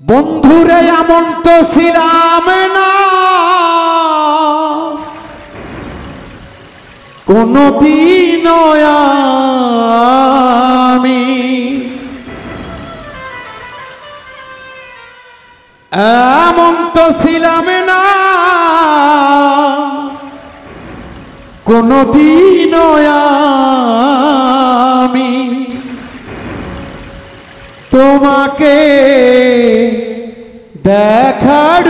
বন্ধুরে এমন তো ছিলাম না কোনদিন আমি, এমন তো ছিলাম না কোনদিন আমি তোমাকে দেখার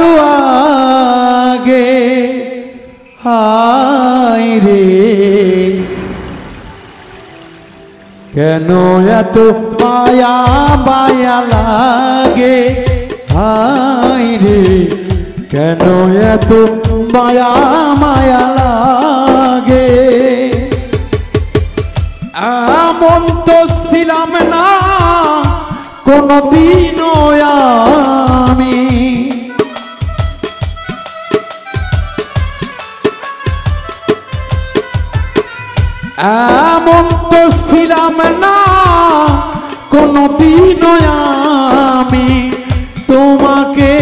আগে। হায় রে কেন এত মায়া মায়া লাগে, হায় রে কেন এত মায়া মায়া লাগে। এমন তো ছিলাম না কোনদিন আমি, এমন তো ছিলাম না কোনদিন আমি তোমাকে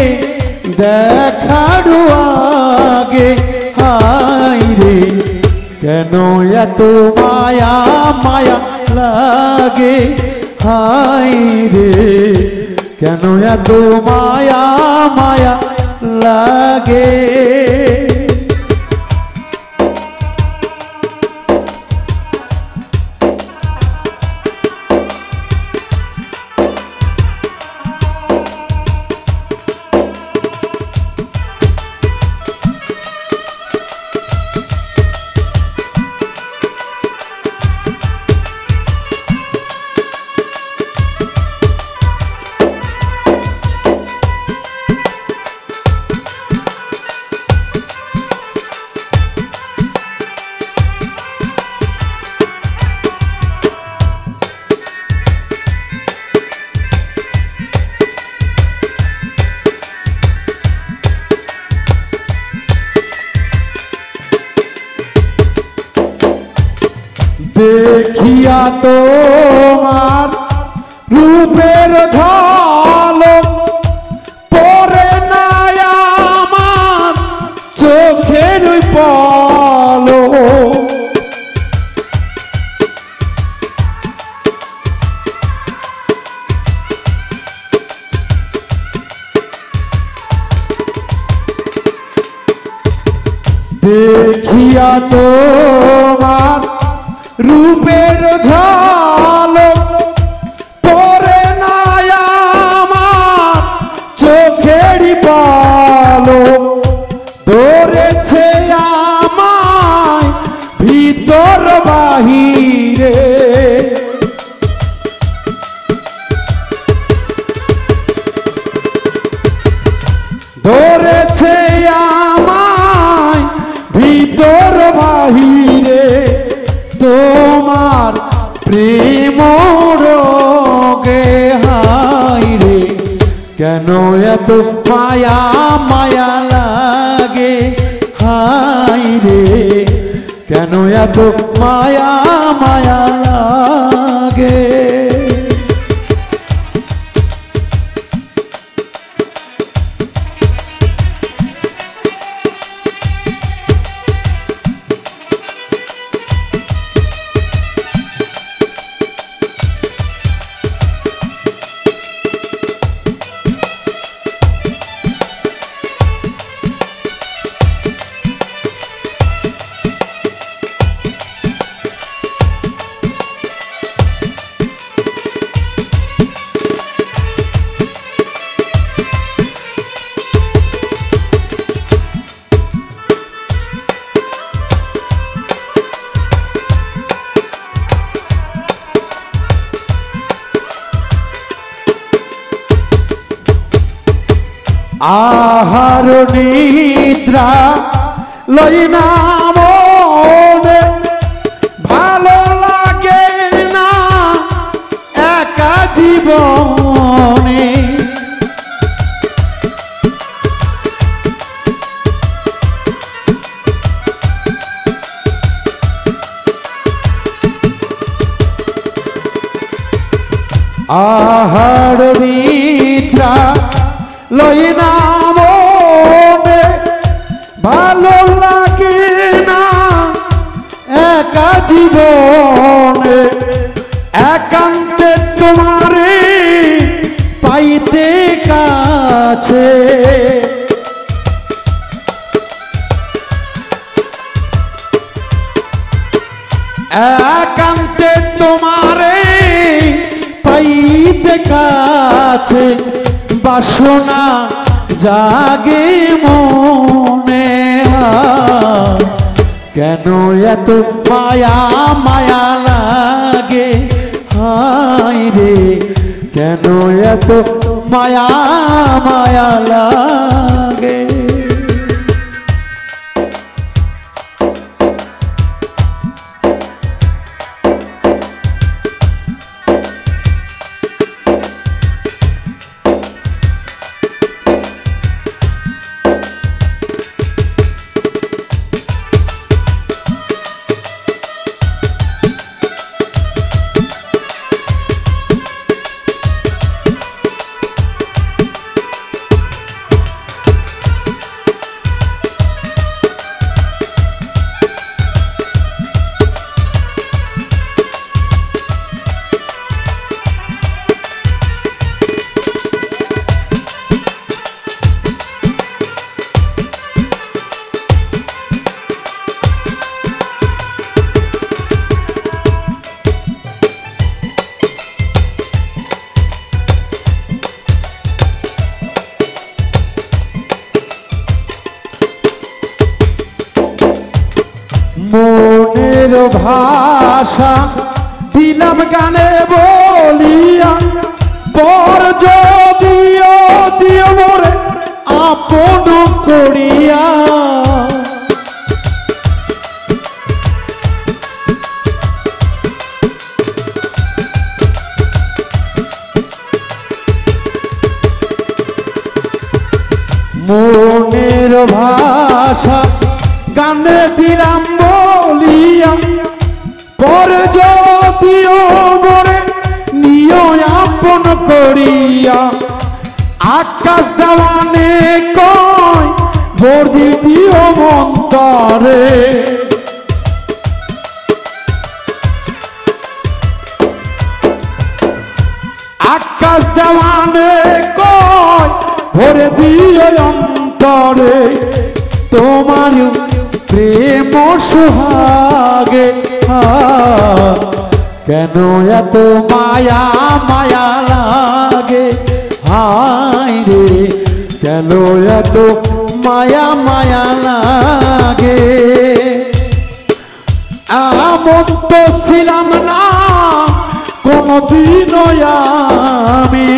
দেখার আগে। হায় রে কেন এত মায়া মায়া লাগে, হায় রে কেন এত মায়া মায়া লাগে। দেখিয়া তোমার রূপের ঝলক পড়ে না আমার চোখের পলক। দেখিয়া তোমার রূপের ঝলক পড়ে না আমার চোখের পলক। ধরেছে আমায় ভিতর বাহিরে, ধরেছে আমায় ভিতর বাহিরে। তোমার প্রেম রোগে হায় রে কেন এত মায়া মায়া লাগে, হায় রে কেন এত মায়া মায়া লাগে। আহার নিদ্রা লই না মনে, ভালো লাগে না একা জীবনে। আহার নিদ্রা লই না মনে ভালো লাগে না একা জীবনে একান্তে তোমারে পাইতে কাছে একান্তে তোমারে পাইতে কাছে বাসনা জাগে মনে কেন এত মায়া মায়া লাগে হায় রে কেন এত মায়া মায়া লাগে মনের ভাষা দিলাম গানে বলিয়া পর যদিও দিও মোরে আপন করিয়া মনের ভাষা গানে দিলাম বলিয়া পর যদিও মোরে নিয় আপন করিয়া আকাশ দেওয়ানে কয় ভোর দিও মন্তরে আকাশ দেওয়ানে কয় ভরে দিও অন্তরে তোমার প্রেম সোহাগে কেন এত মায়া মায়া লাগে হায় রে কেন এত মায়া মায়া লাগে এমন তো ছিলাম না কোনদিন আমি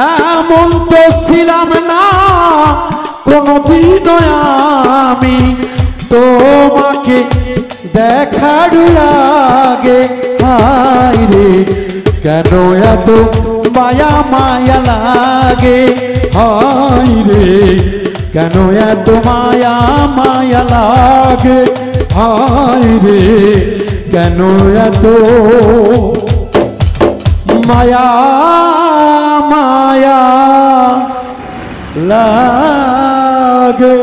এমন তো ছিলাম না কোনদিন আমি তোমাকে দেখার লাগে হায় রে কেন এত মায়া মায়া লাগে হায় রে কেন এত মায়া মায়া লাগে হায় রে কেন এত মায়া মায়া লাগে